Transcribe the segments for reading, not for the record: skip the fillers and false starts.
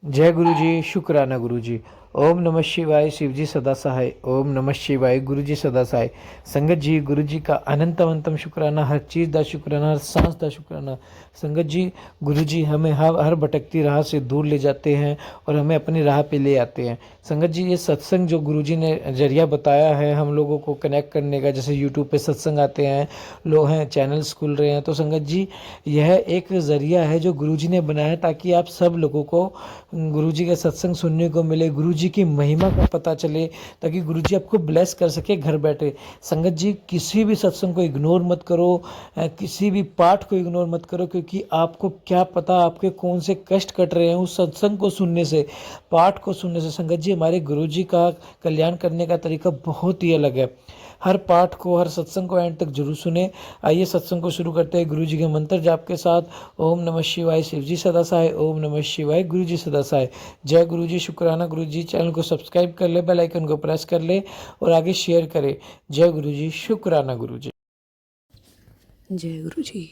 जय गुरु जी, शुक्राना गुरु जी। ओम नमः शिवाय, शिव जी सदा सहाय। ओम नमः शिवाय, गुरु जी सदा सहाय। संगत जी, गुरु जी का अनंत अनंतम शुक्राना, हर चीज़ का शुक्राना, हर सांस का शुक्राना। संगत जी, गुरु जी हमें हर भटकती राह से दूर ले जाते हैं और हमें अपनी राह पे ले आते हैं। संगत जी, ये सत्संग जो गुरु जी ने जरिया बताया है हम लोगों को कनेक्ट करने का, जैसे यूट्यूब पे सत्संग आते हैं, लोग हैं चैनल्स खुल रहे हैं, तो संगत जी यह एक ज़रिया है जो गुरु जी ने बनाया है ताकि आप सब लोगों को गुरुजी का सत्संग सुनने को मिले, गुरुजी की महिमा का पता चले, ताकि गुरुजी आपको ब्लेस कर सके घर बैठे। संगत जी, किसी भी सत्संग को इग्नोर मत करो, किसी भी पाठ को इग्नोर मत करो, क्योंकि आपको क्या पता आपके कौन से कष्ट कट रहे हैं उस सत्संग को सुनने से, पाठ को सुनने से। संगत जी, हमारे गुरुजी का कल्याण करने का तरीका बहुत ही अलग है। हर पाठ को, हर सत्संग को एंड तक जरूर सुने। आइए सत्संग को शुरू करते हैं गुरु जी के मंत्र जाप के साथ। ओम नमः शिवाय, शिव जी सदा सहाय। ओम नमः शिवाय, गुरु जी सदा सहाय। जय गुरु जी, शुक्राना गुरु जी। चैनल को सब्सक्राइब कर ले, बेल आइकन को प्रेस कर ले और आगे शेयर करे। जय गुरु जी, शुक्राना गुरु जी। जय गुरु जी,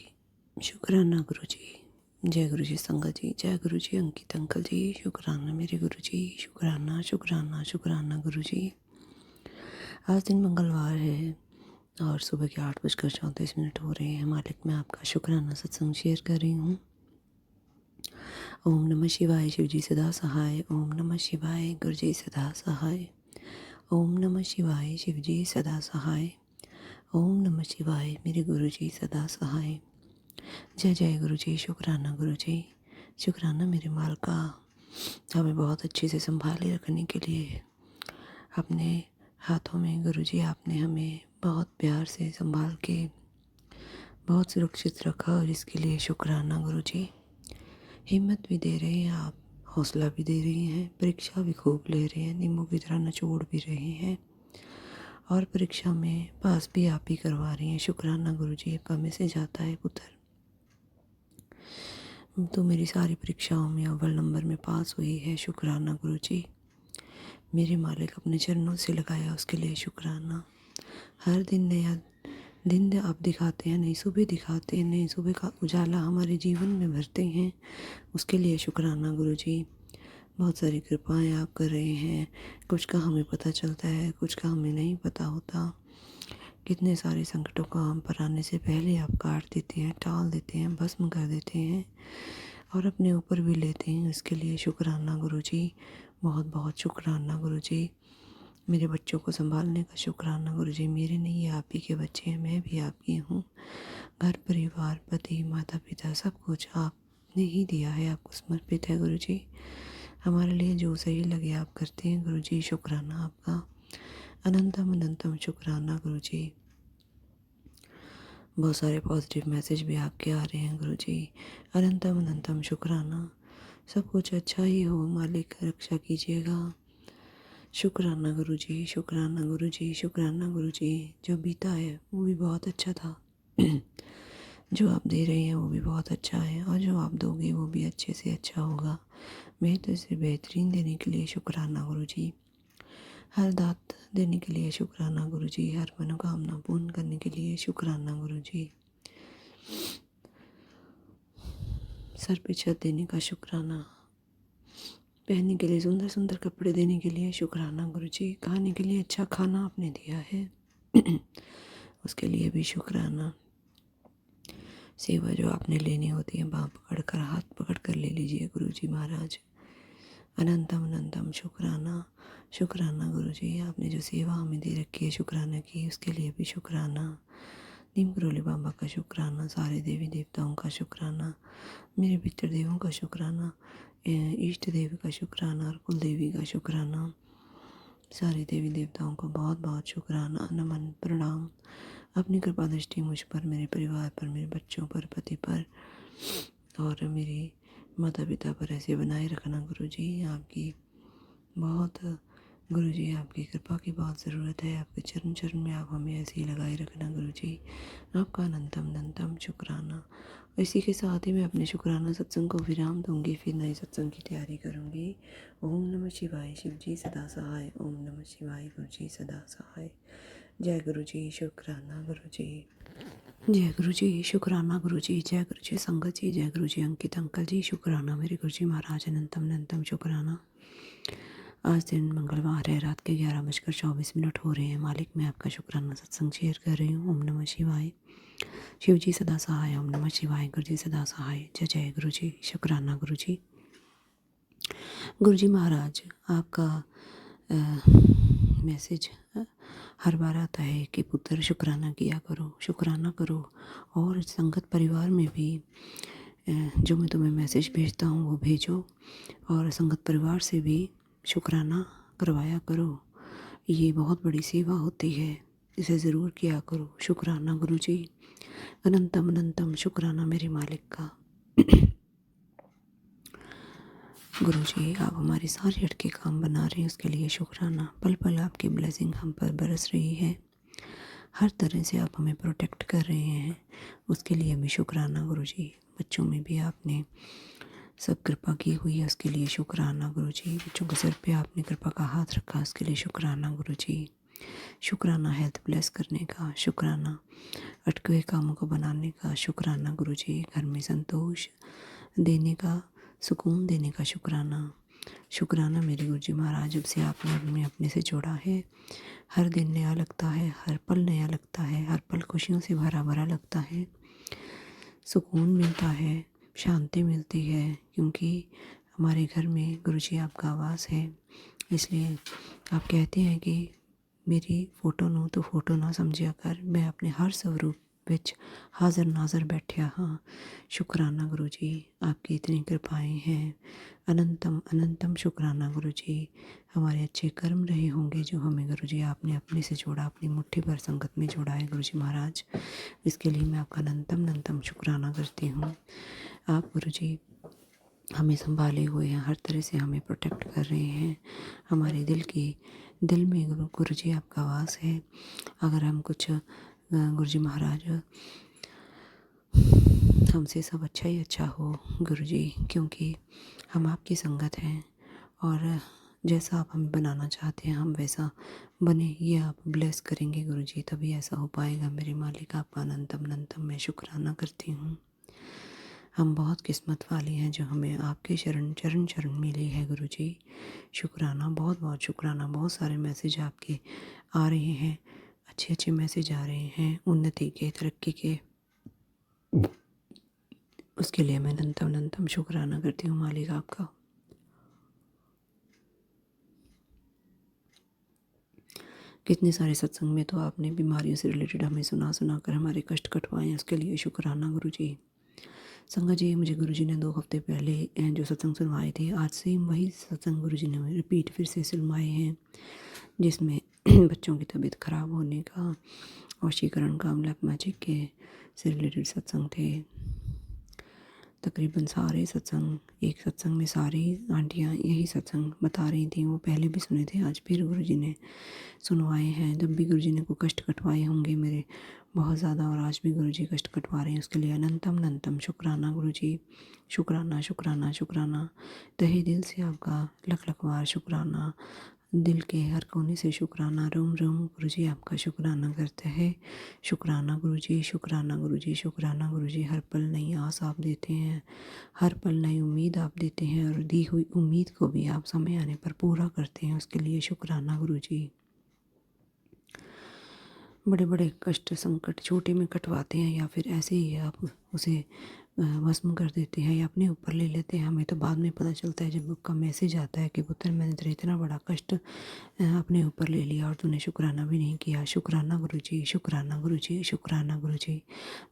शुक्राना गुरु जी। जय गुरु जी संगत जी, जय गुरु जी अंकित अंकल जी, शुक्राना मेरे गुरु जी, शुक्राना शुक्राना शुक्राना गुरु जी। आज दिन मंगलवार है और सुबह के 8:34 हो रहे हैं। मालिक, मैं आपका शुक्राना सत्संग शेयर कर रही हूँ। ओम नमः शिवाय, शिव जी सदा सहाय। ओम नमः शिवाय, गुरु जी सदा सहाय। ओम नमः शिवाय, शिव जी सदा सहाय। ओम नमः शिवाय, मेरे गुरु जी सदा सहाय। जय जय गुरु जी, शुक्राना गुरु जी। शुक्राना मेरे मालका, हमें बहुत अच्छे से संभाले रखने के लिए। अपने हाथों में गुरु जी आपने हमें बहुत प्यार से संभाल के बहुत सुरक्षित रखा, और इसके लिए शुक्राना गुरु जी। हिम्मत भी दे रहे हैं आप, हौसला भी दे रही हैं, परीक्षा भी खूब ले रहे हैं, नींबू की तरह निचोड़ भी रहे हैं, और परीक्षा में पास भी आप ही करवा रही हैं। शुक्राना गुरु जी। आपका मैसेज आता है, पुत्र तो मेरी सारी परीक्षाओं में अव्वल नंबर में पास हुई है। शुक्राना गुरु जी। मेरे मालिक, अपने चरणों से लगाया उसके लिए शुक्राना। हर दिन नया दिन आप दिखाते हैं, नई सुबह दिखाते हैं, नई सुबह का उजाला हमारे जीवन में भरते हैं, उसके लिए शुक्राना गुरु जी। बहुत सारी कृपाएं आप कर रहे हैं। कुछ का हमें पता चलता है, कुछ का हमें नहीं पता होता। कितने सारे संकटों को हम पर आने से पहले आप काट देते हैं, टाल देते हैं, भस्म कर देते हैं और अपने ऊपर भी लेते हैं। इसके लिए शुक्राना गुरु जी, बहुत बहुत शुक्राना गुरु जी। मेरे बच्चों को संभालने का शुक्राना गुरु जी। मेरे नहीं, आप ही के बच्चे हैं, मैं भी आपकी हूँ। घर परिवार, पति, माता पिता, सब कुछ आपने ही दिया है, आपको समर्पित है गुरु जी। हमारे लिए जो सही लगे आप करते हैं गुरु जी। शुक्राना आपका, अनंतम अनंतम शुक्राना गुरु जी। बहुत सारे पॉजिटिव मैसेज भी आपके आ रहे हैं गुरु जी। अनंतम अनंतम शुक्राना। सब कुछ अच्छा ही हो मालिक, रक्षा कीजिएगा। शुक्राना गुरु जी, शुक्राना गुरु जी, शुक्राना गुरु जी। जो बीता है वो भी बहुत अच्छा था। जो आप दे रहे हैं वो भी बहुत अच्छा है, और जो आप दोगे वो भी अच्छे से अच्छा होगा। बेहतर से बेहतरीन देने के लिए शुक्राना गुरु जी। हर दात देने के लिए शुक्राना गुरु जी। हर मनोकामना पूर्ण करने के लिए शुक्राना गुरु जी। सर पे छत देने का शुक्राना। पहनने के लिए सुंदर सुंदर कपड़े देने के लिए शुक्राना गुरु जी। खाने के लिए अच्छा खाना आपने दिया है उसके लिए भी शुक्राना। सेवा जो आपने लेनी होती है, बाँह पकड़ कर, हाथ पकड़ कर ले लीजिए गुरु जी महाराज। अनंतम अनंतम शुक्राना। शुक्राना गुरु जी, आपने जो सेवा हमें दे रखी है शुक्राना की, उसके लिए भी शुक्राना। नीम करोली बाबा का शुक्राना, सारे देवी देवताओं का शुक्राना, मेरे पितृ देवों का शुक्राना, इष्ट देवी का शुक्राना और कुल देवी का शुक्राना। सारे देवी देवताओं को बहुत बहुत शुक्राना, नमन, प्रणाम। अपनी कृपा दृष्टि मुझ पर, मेरे परिवार पर, मेरे बच्चों पर, पति पर और मेरे माता पिता पर ऐसे बनाए रखना गुरु जी। आपकी बहुत गुरु जी, आपकी कृपा की बहुत ज़रूरत है। आपके चरण चरण में आप हमें ऐसे ही लगाए रखना गुरु जी। आपका अनंतम अनंतम शुक्राना। इसी के साथ ही मैं अपने शुक्राना सत्संग को विराम दूंगी, फिर नए सत्संग की तैयारी करूंगी। ओम नमः शिवाय, शिव जी सदा सहाय। ओम नमः शिवाय, गुरु जी सदा सहाय। जय गुरु जी, शुक्राना गुरु जी। जय गुरु जी, शुक्राना गुरु जी, जय गुरु जी संगत जी, जय गुरु जी अंकित अंकल जी, शुक्राना मेरे गुरु जी महाराज, अनंतम अनंतम शुक्राना। आज दिन मंगलवार है, रात के 11:24 हो रहे हैं। मालिक मैं आपका शुक्राना सत्संग शेयर कर रही हूँ। ओम नमः शिवाय। शिव जी सदा सहाय, ओम नमः शिवाय। गुरु जी सदा सहाय, जय जय गुरु जी, शुक्राना गुरु जी। गुरु जी महाराज आपका मैसेज हर बार आता है कि पुत्र शुक्राना किया करो, शुक्राना करो। और संगत परिवार में भी जो मैं तुम्हें मैसेज भेजता हूँ वो भेजो, और संगत परिवार से भी शुक्राना करवाया करो। ये बहुत बड़ी सेवा होती है, इसे ज़रूर किया करो। शुक्राना गुरु जी, अनंतम अनंतम शुक्राना मेरे मालिक का। गुरु जी आप हमारे सारे अटके काम बना रहे हैं, उसके लिए शुक्राना। पल पल आपकी ब्लेसिंग हम पर बरस रही है, हर तरह से आप हमें प्रोटेक्ट कर रहे हैं, उसके लिए भी शुक्राना गुरु जी। बच्चों में भी आपने सब कृपा की हुई है, उसके लिए शुक्राना गुरु जी। बच्चों के सर पे आपने कृपा का हाथ रखा, उसके लिए शुक्राना गुरु जी। शुक्राना हेल्थ ब्लेस करने का, शुक्राना अटके हुए कामों को बनाने का, शुक्राना गुरु जी। घर में संतोष देने का, सुकून देने का शुक्राना। शुक्राना मेरे गुरु जी महाराज, जब से आपने हमें अपने से जोड़ा है, हर दिन नया लगता है, हर पल नया लगता है, हर पल खुशियों से भरा भरा लगता है। सुकून मिलता है, शांति मिलती है, क्योंकि हमारे घर में गुरु जी आपका आवास है। इसलिए आप कहते हैं कि मेरी फोटो ਨੂੰ तो फोटो ना समझिया कर, मैं अपने हर स्वरूप ਵਿੱਚ हाज़र नाज़र बैठा हाँ। शुक्राना गुरु जी, आपकी इतनी कृपाएं हैं। अनंतम अनंतम शुक्राना गुरु जी। हमारे अच्छे कर्म रहे होंगे जो हमें गुरु जी आपने अपने से जोड़ा, अपनी मुट्ठी भर संगत में जोड़ा है गुरु जी महाराज। इसके लिए मैं आपका अनंतम अनंतम शुक्राना करती हूँ। आप गुरु जी हमें संभाले हुए हैं, हर तरह से हमें प्रोटेक्ट कर रहे हैं। हमारे दिल में गुरु जी आपका वास है। अगर हम कुछ गुरु जी महाराज हमसे सब अच्छा ही अच्छा हो गुरु जी, क्योंकि हम आपकी संगत हैं, और जैसा आप हमें बनाना चाहते हैं हम वैसा बने, ये आप ब्लेस करेंगे गुरु जी, तभी ऐसा हो पाएगा मेरे मालिक। आपका अनंतम अनंतम मैं शुक्राना करती हूँ। हम बहुत किस्मत वाली हैं जो हमें आपके चरण चरण चरण मिली है गुरु जी। शुक्राना, बहुत बहुत शुक्राना। बहुत सारे मैसेज आपके आ रहे हैं, अच्छे अच्छे मैसेज आ रहे हैं उन्नति के, तरक्की के। उसके लिए मैं अनंतम अनंतम शुक्राना करती हूँ मालिक आपका। कितने सारे सत्संग में तो आपने बीमारियों से रिलेटेड हमें सुना कर हमारे कष्ट कटवाए हैं, उसके लिए शुक्राना गुरु जी। संगत जी, मुझे गुरु जी ने 2 हफ्ते पहले जो सत्संग सुनवाए थे, आज सेम वही सत्संग गुरु जी ने रिपीट फिर से सुनवाए हैं, जिसमें बच्चों की तबीयत खराब होने का, वशीकरण का, ब्लैक मैजिक के से रिलेटेड सत्संग थे। तकरीबन सारे सत्संग, एक सत्संग में सारी आंटियाँ यही सत्संग बता रही थी, वो पहले भी सुने थे, आज फिर गुरु जी ने सुनवाए हैं। जब भी गुरु जी ने को कष्ट कटवाए होंगे मेरे बहुत ज़्यादा, और आज भी गुरु जी कष्ट कटवा रहे हैं, उसके लिए अनंतम अनंतम शुक्राना गुरु जी। शुक्राना शुक्राना शुक्राना, तहे दिल से आपका लख लख बार शुक्राना, दिल के हर कोने से शुक्राना। रोम रोम गुरु जी आपका शुक्राना करते हैं। शुक्राना गुरु जी, शुक्राना गुरु जी, शुक्राना गुरु जी। हर पल नई आस आप देते हैं, हर पल नई उम्मीद आप देते हैं, और दी हुई उम्मीद को भी आप समय आने पर पूरा करते हैं, उसके लिए शुक्राना गुरु जी। बड़े बड़े कष्ट संकट छोटे में कटवाते हैं, या फिर ऐसे ही आप उसे भस्म कर देते हैं या अपने ऊपर ले लेते हैं। हमें तो बाद में पता चलता है जब उसका मैसेज आता है कि पुत्र मैंने तेरा इतना बड़ा कष्ट अपने ऊपर ले लिया और तूने शुक्राना भी नहीं किया। शुक्राना गुरु जी, शुक्राना गुरु जी, शुक्राना गुरु जी।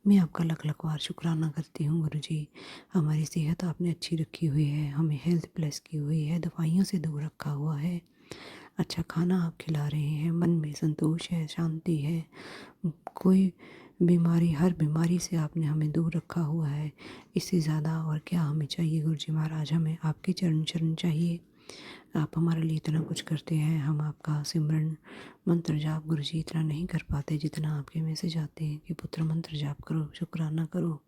मैं आपका लख लख बार शुक्राना करती हूँ गुरु जी। हमारी सेहत आपने अच्छी रखी हुई है, हमें हेल्थ प्लस की हुई है, दवाइयों से दूर रखा हुआ है, अच्छा खाना आप खिला रहे हैं, मन में संतोष है, शांति है, कोई बीमारी, हर बीमारी से आपने हमें दूर रखा हुआ है। इससे ज़्यादा और क्या हमें चाहिए गुरु जी महाराज। हमें आपके चरण चरण चाहिए। आप हमारे लिए इतना कुछ करते हैं, हम आपका सिमरन मंत्र जाप गुरु जी इतना नहीं कर पाते जितना आपके मैसेज आते हैं कि पुत्र मंत्र जाप करो, शुक्राना करो।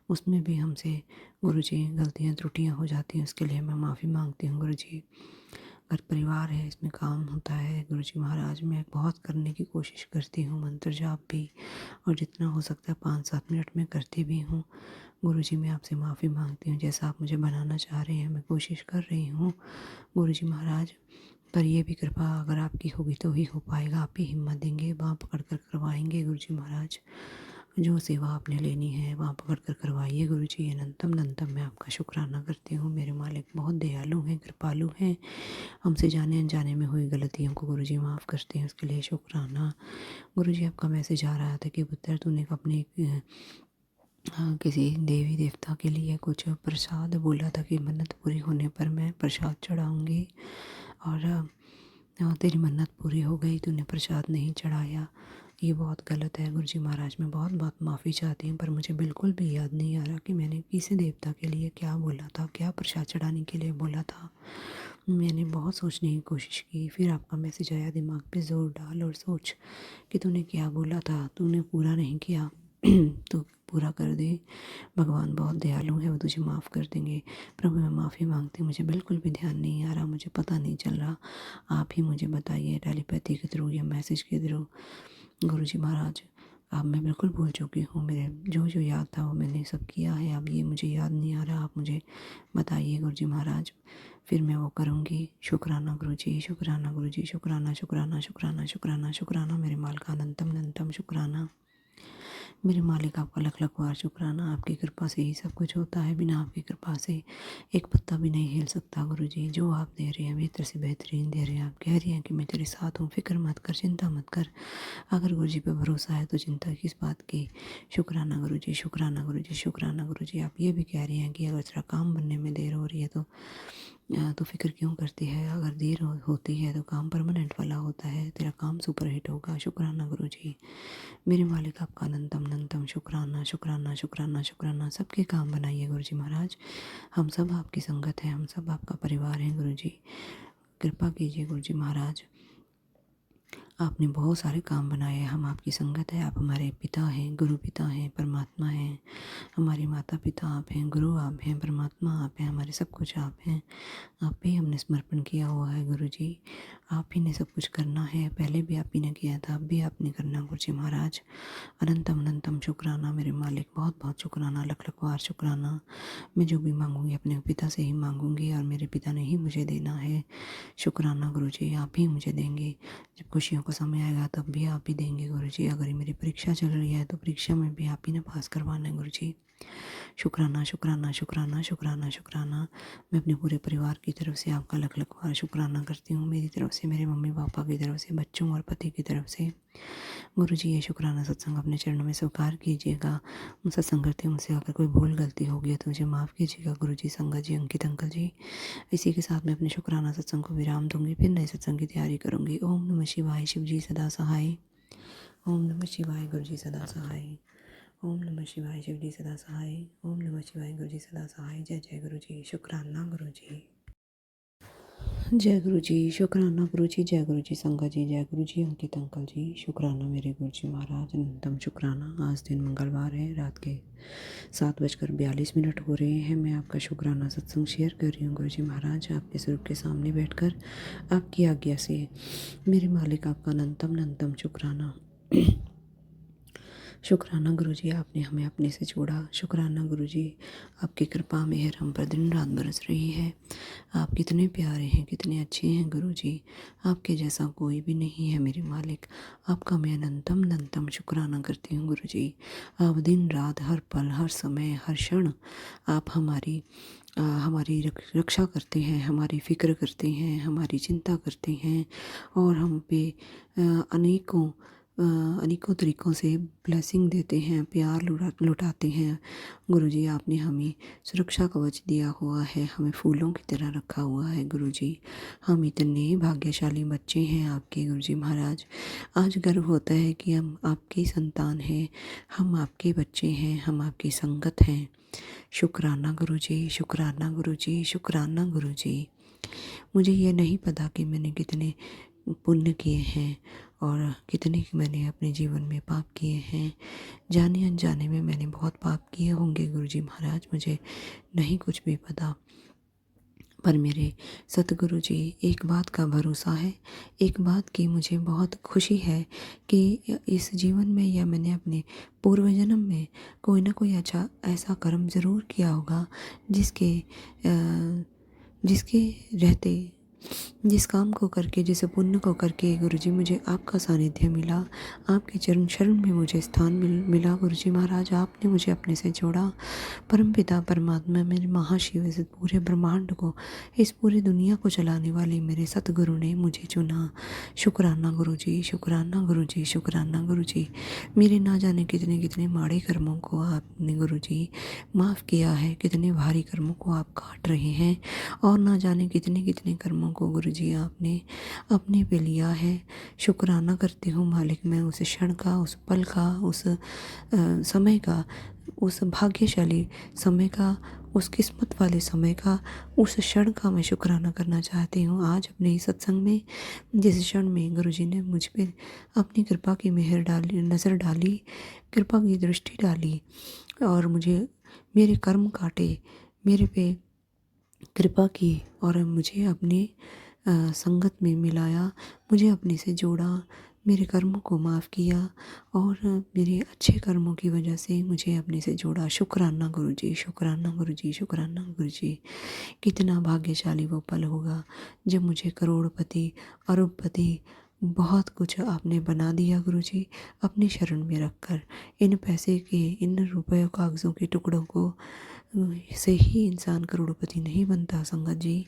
उसमें भी हमसे गुरु जी गलतियाँ त्रुटियाँ हो जाती हैं, उसके लिए मैं माफ़ी मांगती हूँ गुरु जी। घर परिवार है, इसमें काम होता है। गुरुजी महाराज मैं बहुत करने की कोशिश करती हूँ, मंत्र जाप भी, और जितना हो सकता है 5-7 मिनट में करती भी हूँ। गुरुजी मैं आपसे माफ़ी मांगती हूँ, जैसा आप मुझे बनाना चाह रहे हैं मैं कोशिश कर रही हूँ। गुरुजी महाराज पर ये भी कृपा अगर आपकी होगी तो ही हो पाएगा, आप ही हिम्मत देंगे, वहाँ पकड़ कर करवाएंगे। गुरुजी महाराज जो सेवा आपने लेनी है वहाँ पकड़ कर करवाइए। गुरुजी अनंतम अनंतम मैं आपका शुक्राना करती हूँ। मेरे मालिक बहुत दयालु हैं, कृपालु हैं। हमसे जाने अनजाने में हुई गलतियों को गुरुजी माफ़ करते हैं, उसके लिए शुक्राना। गुरुजी आपका मैसेज आ रहा था कि पुत्र तूने अपने किसी देवी देवता के लिए कुछ प्रसाद बोला था कि मन्नत पूरी होने पर मैं प्रसाद चढ़ाऊँगी, और तेरी मन्नत पूरी हो गई, तूने प्रसाद नहीं चढ़ाया। ये बहुत गलत है गुरुजी महाराज, मैं बहुत बहुत माफ़ी चाहती हूँ, पर मुझे बिल्कुल भी याद नहीं आ रहा कि मैंने किसी देवता के लिए क्या बोला था, क्या प्रसाद चढ़ाने के लिए बोला था। मैंने बहुत सोचने की कोशिश की, फिर आपका मैसेज आया, दिमाग पे ज़ोर डाल और सोच कि तूने क्या बोला था, तूने पूरा नहीं किया तो पूरा कर दे। भगवान बहुत दयालु है, वो तुझे माफ़ कर देंगे। प्रभु मैं माफ़ी मांगती हूँ, मुझे बिल्कुल भी ध्यान नहीं आ रहा, मुझे पता नहीं चल रहा, आप ही मुझे बताइए टेलीपैथी के थ्रू या मैसेज के थ्रू। गुरुजी महाराज अब मैं बिल्कुल भूल चुकी हूँ, मेरे जो जो याद था वो मैंने सब किया है, अब ये मुझे याद नहीं आ रहा, आप मुझे बताइए गुरुजी महाराज, फिर मैं वो करूँगी। शुक्राना गुरुजी, शुक्राना गुरुजी, शुक्राना शुक्राना शुक्राना शुक्राना शुक्राना मेरे मालिक अनंतम अनंतम शुक्राना। मेरे मालिक आपका लख लख बार शुक्राना, आपकी कृपा से ही सब कुछ होता है, बिना आपकी कृपा से एक पत्ता भी नहीं हिल सकता। गुरुजी जो आप दे रहे हैं बेहतर से बेहतरीन दे रहे हैं, आप कह रही हैं कि मैं तेरे साथ हूँ, फिक्र मत कर, चिंता मत कर। अगर गुरुजी पे भरोसा है तो चिंता किस बात की। शुक्राना गुरुजी, शुक्राना गुरुजी, शुक्राना गुरुजी। आप ये भी कह रही हैं कि अगर तेरा काम बनने में देर हो रही है तो फिक्र क्यों करती है, अगर देर होती है तो काम परमानेंट वाला होता है, तेरा काम सुपर हिट होगा। शुक्राना गुरुजी, मेरे मालिक आपका अनंतम अनंतम शुक्राना शुक्राना शुक्राना शुक्राना। सबके काम बनाइए गुरुजी महाराज, हम सब आपकी संगत हैं, हम सब आपका परिवार हैं। गुरुजी कृपा कीजिए गुरुजी महाराज, आपने बहुत सारे काम बनाए हैं, हम आपकी संगत है, आप हमारे पिता हैं, गुरु पिता हैं, परमात्मा हैं, हमारे माता पिता आप हैं, गुरु आप हैं, परमात्मा आप हैं, हमारे सब कुछ आप हैं। आप पे हमने समर्पण किया हुआ है गुरुजी, आप ही ने सब कुछ करना है, पहले भी आप ही ने किया था, अब भी आपने करना गुरुजी महाराज। अनंतम अनंतम शुक्राना मेरे मालिक, बहुत बहुत शुक्राना, लख लख बार शुक्राना। मैं जो भी मांगूंगी अपने पिता से ही मांगूंगी, और मेरे पिता ने ही मुझे देना है। शुक्राना गुरुजी, आप ही मुझे देंगे, जब खुशियों का समय आएगा तब भी आप ही देंगे गुरुजी। अगर ये मेरी परीक्षा चल रही है तो परीक्षा में भी आप ही ने पास करवाना है गुरुजी। शुक्राना शुक्राना शुक्राना शुक्राना शुक्राना। मैं अपने पूरे परिवार की तरफ से आपका लख लख बार शुक्राना करती हूँ, मेरी तरफ से, मेरे मम्मी पापा की तरफ से, बच्चों और पति की तरफ से। गुरुजी ये शुक्राना सत्संग अपने चरणों में स्वीकार कीजिएगा। सत्संग करते मुझसे अगर कोई भूल गलती होगी तो मुझे माफ़ कीजिएगा गुरुजी, संगत जी, अंकित अंकल जी। इसी के साथ मैं अपने शुक्राना सत्संग को विराम दूंगी, फिर नए सत्संग की तैयारी करूंगी। ओम नमः शिवाय, शिव जी सदा सहाय। ओम नमः शिवाय, गुरु जी सदा सहाय। ओम नमः शिवाय, शिव जी सदा सहाय। ओम नमः शिवाय, गुरु जी सदा सहाय। जय जय गुरु जी, शुक्राना गुरु जी। जय गुरु जी, शुक्राना गुरु जी, जय गुरु जी संगत जी, जय गुरु जी अंकित अंकल जी, शुक्राना मेरे गुरु जी महाराज, अनंतम शुक्राना। आज दिन मंगलवार है, रात के 7:42 हो रहे हैं। मैं आपका शुक्राना सत्संग शेयर कर रही हूँ गुरु जी महाराज, आपके स्वरूप के सामने बैठकर आपकी आज्ञा से। मेरे मालिक आपका अनंतम अनंतम शुक्राना। शुक्राना गुरुजी, आपने हमें अपने से जोड़ा। शुक्राना गुरुजी, आपकी कृपा मेहर हम पर दिन रात बरस रही है। आप कितने प्यारे हैं, कितने अच्छे हैं गुरुजी, आपके जैसा कोई भी नहीं है मेरे मालिक। आपका मैं अनंतम अनंतम शुक्राना करती हूँ गुरुजी। आप दिन रात, हर पल, हर समय, हर क्षण आप हमारी रक्षा करते हैं, हमारी फ़िक्र करते हैं, हमारी चिंता करते हैं, और हम पे अनेकों अनेकों तरीक़ों से ब्लेसिंग देते हैं, प्यार लुटाते हैं। गुरुजी आपने हमें सुरक्षा कवच दिया हुआ है, हमें फूलों की तरह रखा हुआ है गुरुजी। हम इतने भाग्यशाली बच्चे हैं आपके गुरुजी महाराज। आज गर्व होता है कि हम आपकी संतान हैं, हम आपके बच्चे हैं, हम आपकी संगत हैं। शुक्राना गुरुजी, शुक्राना गुरुजी, शुक्राना गुरुजी। मुझे ये नहीं पता कि मैंने कितने पुण्य किए हैं और कितने मैंने अपने जीवन में पाप किए हैं। जाने अनजाने में मैंने बहुत पाप किए होंगे गुरुजी महाराज, मुझे नहीं कुछ भी पता। पर मेरे सतगुरु जी एक बात का भरोसा है, एक बात की मुझे बहुत खुशी है कि इस जीवन में या मैंने अपने पूर्व जन्म में कोई ना कोई अच्छा ऐसा कर्म ज़रूर किया होगा जिसके रहते, जिस काम को करके, जिस पुण्य को करके गुरुजी मुझे आपका सानिध्य मिला, आपके चरण शरण में मुझे स्थान मिला। गुरुजी महाराज आपने मुझे अपने से जोड़ा। परमपिता परमात्मा मेरे महाशिव इस पूरे ब्रह्मांड को, इस पूरी दुनिया को चलाने वाले मेरे सतगुरु ने मुझे चुना। शुक्राना गुरुजी, शुक्राना गुरुजी, शुक्राना गुरुजी। मेरे ना जाने कितने कितने माड़े कर्मों को आपने गुरुजी माफ़ किया है, कितने भारी कर्मों को आप काट रहे हैं और ना जाने कितने कितने कर्मों को गुरुजी आपने अपने पे लिया है। शुक्राना करती हूँ मालिक मैं उस क्षण का, उस पल का, उस समय का, उस भाग्यशाली समय का, उस किस्मत वाले समय का, उस क्षण का मैं शुक्राना करना चाहती हूँ। आज अपने इस सत्संग में जिस क्षण में गुरुजी ने मुझ पे अपनी कृपा की मेहर डाली, नज़र डाली, कृपा की दृष्टि डाली और मुझे मेरे कर्म काटे, मेरे पे कृपा की और मुझे अपने संगत में मिलाया, मुझे अपने से जोड़ा, मेरे कर्मों को माफ़ किया और मेरे अच्छे कर्मों की वजह से मुझे अपने से जोड़ा। शुक्राना गुरुजी, शुक्राना गुरुजी, शुक्राना गुरुजी। कितना भाग्यशाली वो पल होगा जब मुझे करोड़पति, अरबपति, बहुत कुछ आपने बना दिया गुरुजी अपनी शरण में रखकर। इन पैसे के, इन रुपए कागज़ों के टुकड़ों को से ही इंसान करोड़पति नहीं बनता संगत जी।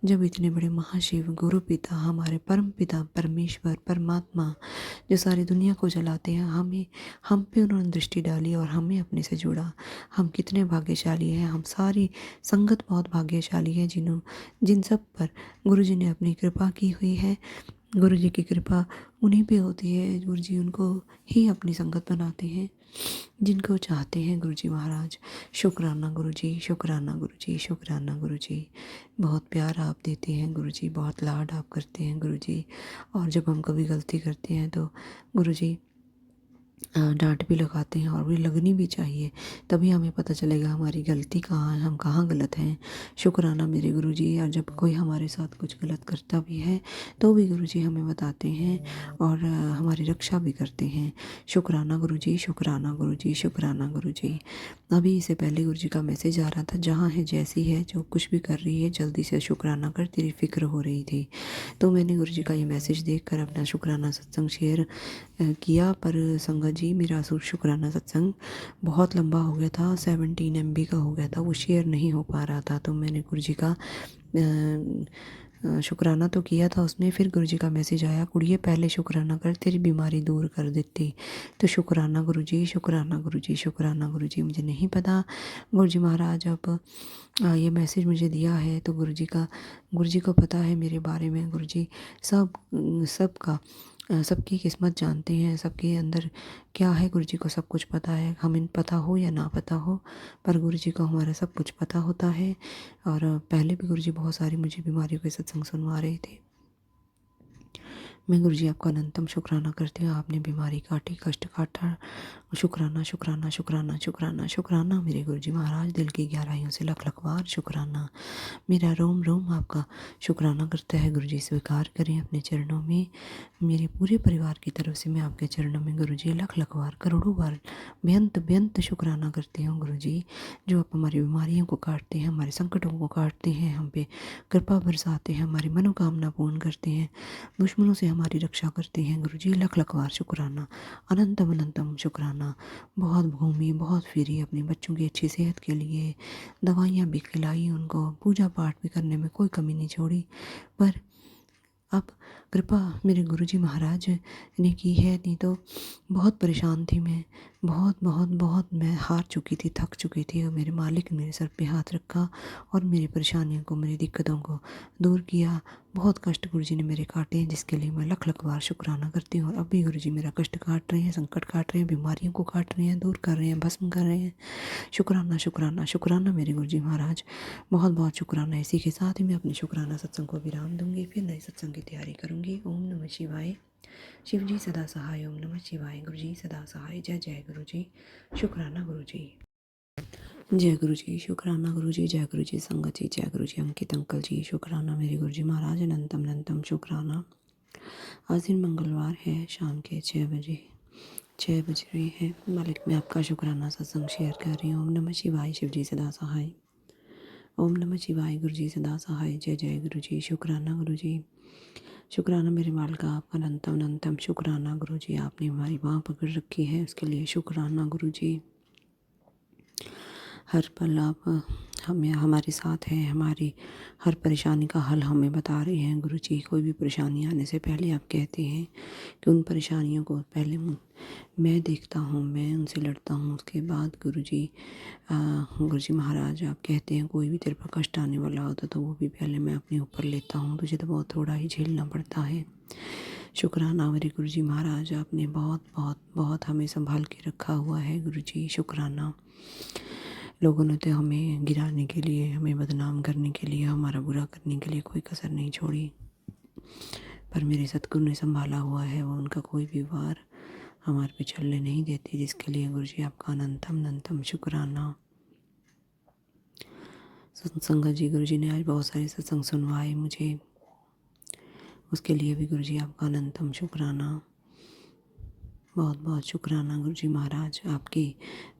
जब इतने बड़े महाशिव गुरु पिता, हमारे परम पिता परमेश्वर परमात्मा जो सारी दुनिया को चलाते हैं, हम पे उन्होंने दृष्टि डाली और हमें अपने से जुड़ा। हम कितने भाग्यशाली हैं, हम सारी संगत बहुत भाग्यशाली है जिन सब पर गुरुजी ने अपनी कृपा की हुई है। गुरुजी की कृपा उन्हीं पे होती है, गुरुजी उनको ही अपनी संगत बनाते हैं जिनको चाहते हैं गुरुजी महाराज। शुक्राना गुरुजी, शुक्राना गुरुजी, शुक्राना गुरुजी। बहुत प्यार आप देते हैं गुरुजी, बहुत लाड आप करते हैं गुरुजी। और जब हम कभी गलती करते हैं तो गुरुजी डांट भी लगाते हैं और भी लगनी भी चाहिए, तभी हमें पता चलेगा हमारी गलती कहाँ है, हम कहाँ गलत हैं। शुक्राना मेरे गुरुजी। और जब कोई हमारे साथ कुछ गलत करता भी है तो भी गुरुजी हमें बताते हैं और हमारी रक्षा भी करते हैं। शुक्राना गुरुजी, शुक्राना गुरुजी, शुक्राना गुरुजी। अभी इससे पहले गुरुजी का मैसेज आ रहा था, जहाँ है जैसी है, जो कुछ भी कर रही है जल्दी से शुक्राना कर, तेरी फिक्र हो रही थी। तो मैंने गुरुजी का ये मैसेज देखकर अपना शुक्राना सत्संग शेयर किया। पर संगत जी मेरा शुक्राना सत्संग बहुत लंबा हो गया था, 17 MB का हो गया था, वो शेयर नहीं हो पा रहा था। तो मैंने गुरुजी का शुक्राना तो किया था उसमें, फिर गुरुजी का मैसेज आया, कुड़िए पहले शुक्राना कर तेरी बीमारी दूर कर देती। तो शुक्राना गुरुजी, शुक्राना गुरुजी, शुक्राना गुरुजी। मुझे नहीं पता गुरुजी महाराज अब ये मैसेज मुझे दिया है तो गुरुजी को पता है मेरे बारे में। गुरुजी सबका सबकी किस्मत जानते हैं, सबके अंदर क्या है गुरुजी को सब कुछ पता है। हमें पता हो या ना पता हो, पर गुरुजी को हमारा सब कुछ पता होता है। और पहले भी गुरुजी बहुत सारी मुझे बीमारियों के सत्संग सुनवा रहे थे। मैं गुरुजी आपका अनंतम शुक्राना करती हूँ, आपने बीमारी काटी, कष्ट काटा। शुक्राना शुक्राना शुक्राना शुक्राना शुक्राना मेरे गुरुजी महाराज, दिल की गहराइयों से लख लख बार शुक्राना। मेरा रोम रोम आपका शुक्राना करता है गुरुजी, स्वीकार करें अपने चरणों में। मेरे पूरे परिवार की तरफ से मैं आपके चरणों में गुरुजी लख लख बार, करोड़ों बार बेअंत बेअंत शुक्राना करती हूँ गुरुजी, जो आप हमारी बीमारियों को काटते हैं, हमारे संकटों को काटते हैं, हम पे कृपा बरसाते हैं, हमारी मनोकामना पूर्ण करते हैं, दुश्मनों से हमारी रक्षा करते हैं गुरुजी। लख लख बार शुक्राना, अनंतम अनंतम शुक्राना। बहुत घूमी, बहुत फिरी, अपने बच्चों की अच्छी सेहत के लिए दवाइयाँ भी खिलाई उनको, पूजा पाठ भी करने में कोई कमी नहीं छोड़ी। पर अब कृपा मेरे गुरुजी महाराज ने की है, नहीं तो बहुत परेशान थी मैं, बहुत बहुत बहुत मैं हार चुकी थी, थक चुकी थी। और मेरे मालिक ने मेरे सर पे हाथ रखा और मेरी परेशानियों को, मेरी दिक्कतों को दूर किया। बहुत कष्ट गुरुजी ने मेरे काटे हैं, जिसके लिए मैं लख लख बार शुक्राना करती हूँ। और अभी गुरुजी मेरा कष्ट काट रहे हैं, संकट काट रहे हैं, बीमारियों को काट रहे हैं, दूर कर रहे हैं, भस्म कर रहे हैं। शुक्राना शुक्राना शुक्राना मेरे गुरुजी महाराज, बहुत बहुत शुक्राना। इसी के साथ ही मैं अपने शुक्राना सत्संग को विराम दूंगी, फिर नए सत्संग की तैयारी करूंगी। ओम नमः शिवाय। शिव जी सदा सहाय। ओम नमः शिवाय। गुरु जी सदा सहाय। जय जय गुरु जी। शुक्राना गुरु जी। जय गुरु जी, शुक्राना गुरु जी, जय गुरु जी संगत जी, जय गुरु जी अंकित अंकल जी, शुक्राना मेरे गुरु जी महाराज, अनंतम अनंतम शुक्राना। आज दिन मंगलवार है, शाम के 6 बज रहे हैं। मालिक मैं आपका शुक्राना सत्संग शेयर कर रही हूँ। ओम नमः शिवाय, शिव जी सदा सहाय। ओम नमः शिवाय, गुरु जी सदा सहाय। जय जय गुरु जी, शुक्राना गुरु जी। शुक्राना मेरे माल का आपका अनंतम अनंतम शुक्राना गुरु जी। आपने हमारी बाँह पकड़ रखी है, उसके लिए शुक्राना गुरु जी। हर पल आप हमें हमारे साथ हैं, हमारी हर परेशानी का हल हमें बता रहे हैं गुरु जी। कोई भी परेशानी आने से पहले आप कहते हैं कि उन परेशानियों को पहले मैं देखता हूँ, मैं उनसे लड़ता हूँ, उसके बाद गुरु जी महाराज आप कहते हैं कोई भी तेरे पर कष्ट आने वाला होता तो वो भी पहले मैं अपने ऊपर लेता हूँ, तुझे तो बहुत थोड़ा ही झेलना पड़ता है। शुक्राना मेरे गुरु जी महाराज, आपने बहुत बहुत बहुत हमें संभाल के रखा हुआ है गुरु जी। शुक्राना। लोगों ने तो हमें गिराने के लिए, हमें बदनाम करने के लिए, हमारा बुरा करने के लिए कोई कसर नहीं छोड़ी, पर मेरे सतगुरु ने संभाला हुआ है। वो उनका कोई भी वार हमारे पे चलने नहीं देते, जिसके लिए गुरु जी आपका अनंतम अनंतम शुक्राना। सत्संग जी, गुरु जी ने आज बहुत सारे सत्संग सुनवाए मुझे, उसके लिए भी गुरु जी आपका अनंतम शुक्राना। बहुत बहुत शुक्राना गुरु जी महाराज। आपकी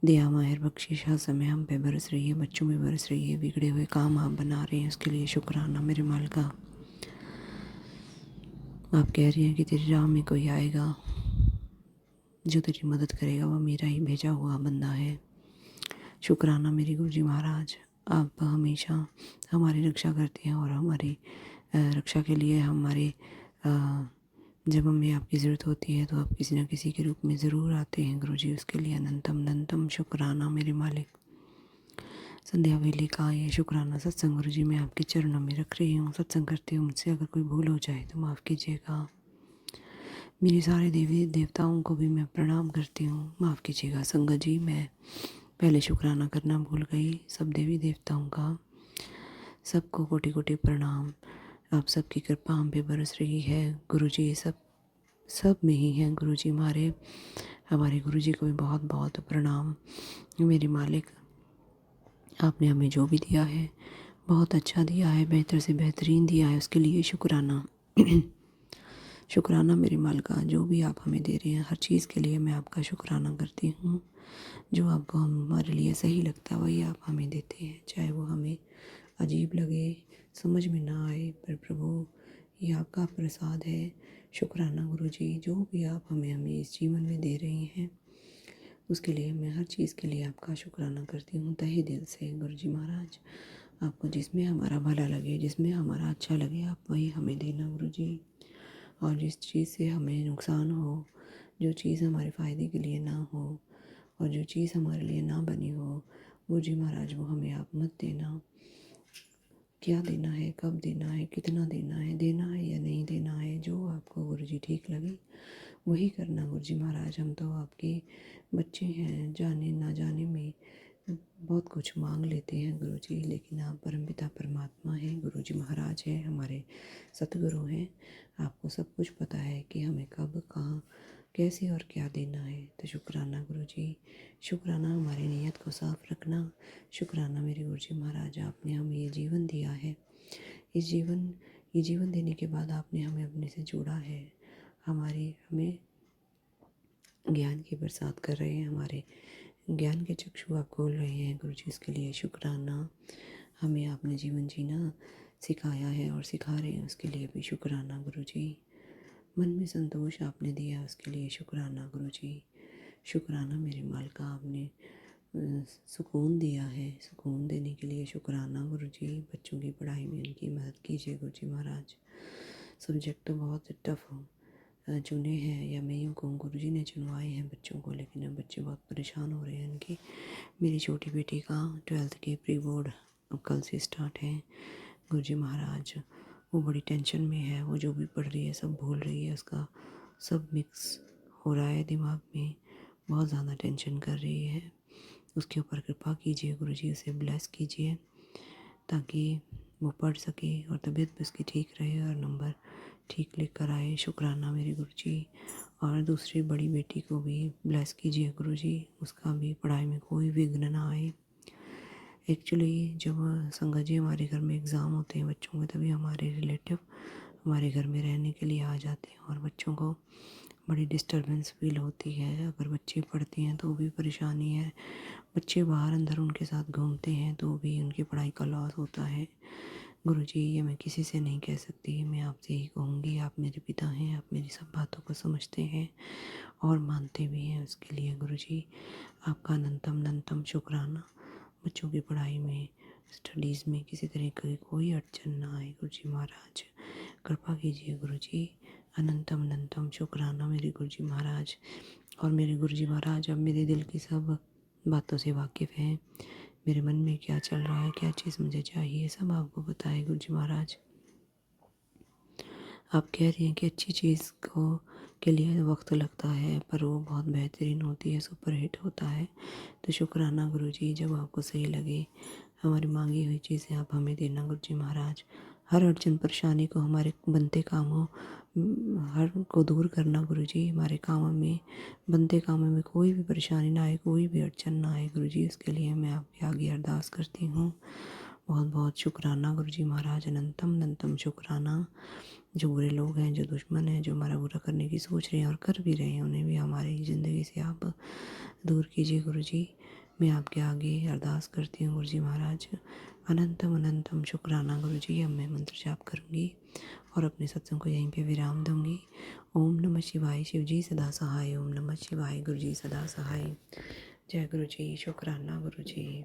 दया माहिर बख्शिश हर समय हम पे बरस रही है, बच्चों में बरस रही है। बिगड़े हुए काम आप बना रहे हैं, उसके लिए शुक्राना मेरे माल का। आप कह रही हैं कि तेरी राह में कोई आएगा जो तेरी मदद करेगा, वो मेरा ही भेजा हुआ बंदा है। शुक्राना मेरे गुरु जी महाराज। आप हमेशा हमारी रक्षा करते हैं और हमारी रक्षा के लिए हमारे जब हमें आपकी ज़रूरत होती है तो आप किसी न किसी के रूप में ज़रूर आते हैं गुरु जी। उसके लिए अनंतम अनंतम शुक्राना मेरे मालिक। संध्या वेले का ये शुक्राना सत्संग गुरु जी मैं आपके चरणों में रख रही हूँ। सत्संग करते हुए मुझसे अगर कोई भूल हो जाए तो माफ़ कीजिएगा। मेरे सारे देवी देवताओं को भी मैं प्रणाम करती हूँ, माफ़ कीजिएगा। संगत जी मैं पहले शुक्राना करना भूल गई। सब देवी देवताओं का सबको कोटि कोटि प्रणाम। आप सबकी कृपा हम पे बरस रही है गुरु जी। सब में ही हैं गुरु जी हमारे गुरु जी को भी बहुत बहुत प्रणाम। मेरे मालिक आपने हमें जो भी दिया है बहुत अच्छा दिया है, बेहतर से बेहतरीन दिया है, उसके लिए शुक्राना। शुक्राना मेरे माल का। जो भी आप हमें दे रहे हैं हर चीज़ के लिए मैं आपका शुक्राना करती हूँ। जो आपको हमारे लिए सही लगता है वही आप हमें देते हैं, चाहे वो हमें अजीब लगे, समझ में ना आए, पर प्रभु ये आपका प्रसाद है। शुक्राना गुरु जी। जो भी आप हमें इस जीवन में दे रहे हैं उसके लिए मैं हर चीज़ के लिए आपका शुक्राना करती हूँ तहे दिल से गुरु जी महाराज। आपको जिसमें हमारा भला लगे, जिसमें हमारा अच्छा लगे, आप वही हमें देना गुरु जी। और जिस चीज़ से हमें नुकसान हो, जो चीज़ हमारे फ़ायदे के लिए ना हो और जो चीज़ हमारे लिए ना बनी हो, गुरु जी महाराज वो हमें आप मत देना। क्या देना है, कब देना है, कितना देना है या नहीं देना है, जो आपको गुरु जी ठीक लगे वही करना गुरु जी महाराज। हम तो आपके बच्चे हैं, जाने ना जाने में बहुत कुछ मांग लेते हैं गुरु जी, लेकिन आप परमपिता परमात्मा हैं गुरु जी महाराज हैं, हमारे सतगुरु हैं। आपको सब कुछ पता है कि हमें कब कहाँ कैसे और क्या देना है। तो शुक्राना गुरु जी। शुक्राना हमारी नीयत को साफ रखना। शुक्राना मेरे गुरु जी महाराज, आपने हमें ये जीवन दिया है। ये जीवन देने के बाद आपने हमें अपने से जोड़ा है। हमें ज्ञान की बरसात कर रहे हैं, हमारे ज्ञान के चक्षु आप खोल रहे हैं गुरु जी। इसके लिए शुक्राना। हमें आपने जीवन जीना सिखाया है और सिखा रहे हैं, उसके लिए भी शुक्राना गुरु जी। मन में संतोष आपने दिया, उसके लिए शुक्राना गुरु जी। शुक्राना मेरे माल का। आपने सुकून दिया है, सुकून देने के लिए शुक्राना गुरु जी। बच्चों की पढ़ाई में उनकी मदद कीजिए गुरु जी महाराज। सब्जेक्ट तो बहुत टफ चुने हैं या मैं यूँ कहूँ गुरु जी ने चुनवाए हैं बच्चों को, लेकिन अब बच्चे बहुत परेशान हो रहे हैं इनकी। मेरी छोटी बेटी का 12th के प्री बोर्ड अब कल से स्टार्ट है गुरु जी महाराज। वो बड़ी टेंशन में है, वो जो भी पढ़ रही है सब भूल रही है, उसका सब मिक्स हो रहा है दिमाग में, बहुत ज़्यादा टेंशन कर रही है। उसके ऊपर कृपा कीजिए गुरु जी, उसे ब्लेस कीजिए ताकि वो पढ़ सके और तबीयत भी उसकी ठीक रहे और नंबर ठीक लेकर आए। शुक्राना मेरे गुरु जी। और दूसरी बड़ी बेटी को भी ब्लेस कीजिए गुरु जी, उसका भी पढ़ाई में कोई विघ्न ना आए। एक्चुअली जब संगत जी हमारे घर में एग्ज़ाम होते हैं बच्चों के, तभी हमारे रिलेटिव हमारे घर में रहने के लिए आ जाते हैं और बच्चों को बड़ी डिस्टरबेंस फील होती है। अगर बच्चे पढ़ते हैं तो भी परेशानी है, बच्चे बाहर अंदर उनके साथ घूमते हैं तो भी उनकी पढ़ाई का लॉस होता है। गुरुजी ये मैं किसी से नहीं कह सकती, मैं आपसे ही कहूँगी। आप मेरे पिता हैं, आप मेरी सब बातों को समझते हैं और मानते भी हैं। उसके लिए गुरुजी आपका अनंतम अनंतम शुक्राना। बच्चों की पढ़ाई में, स्टडीज़ में किसी तरह की कोई अड़चन ना आए गुरुजी महाराज, कृपा कीजिए गुरुजी। अनंतम अनंतम शुक्राना मेरे गुरुजी महाराज। और मेरे गुरुजी महाराज अब मेरे दिल की सब बातों से वाकिफ़ हैं। मेरे मन में क्या चल रहा है, क्या चीज़ मुझे चाहिए, सब आपको पता है गुरुजी महाराज। आप कह रही हैं कि अच्छी चीज़ को के लिए वक्त लगता है पर वो बहुत बेहतरीन होती है, सुपर हिट होता है। तो शुक्राना गुरुजी, जब आपको सही लगे हमारी मांगी हुई चीज़ें आप हमें देना गुरुजी महाराज। हर अड़चन परेशानी को हमारे बनते कामों हर को दूर करना गुरुजी। हमारे कामों में, बनते कामों में कोई भी परेशानी ना आए, कोई भी अड़चन ना आए गुरुजी। उसके लिए मैं आपके आगे अरदास करती हूँ। बहुत बहुत शुक्राना गुरुजी महाराज, अनंतम अनंतम शुक्राना। जो बुरे लोग हैं, जो दुश्मन हैं, जो हमारा बुरा करने की सोच रहे हैं और कर भी रहे हैं, उन्हें भी हमारी ज़िंदगी से आप दूर कीजिए गुरुजी। मैं आपके आगे अरदास करती हूँ गुरुजी महाराज। अनंतम अनंतम शुक्राना गुरुजी। अब मैं मंत्र जाप करूँगी और अपने सत्संग को यहीं पे विराम दूँगी। ओम नमः शिवाय, शिव जी सदा सहाय। ओम नमः शिवाय, गुरुजी सदा सहाय। जय गुरुजी, शुक्राना गुरुजी।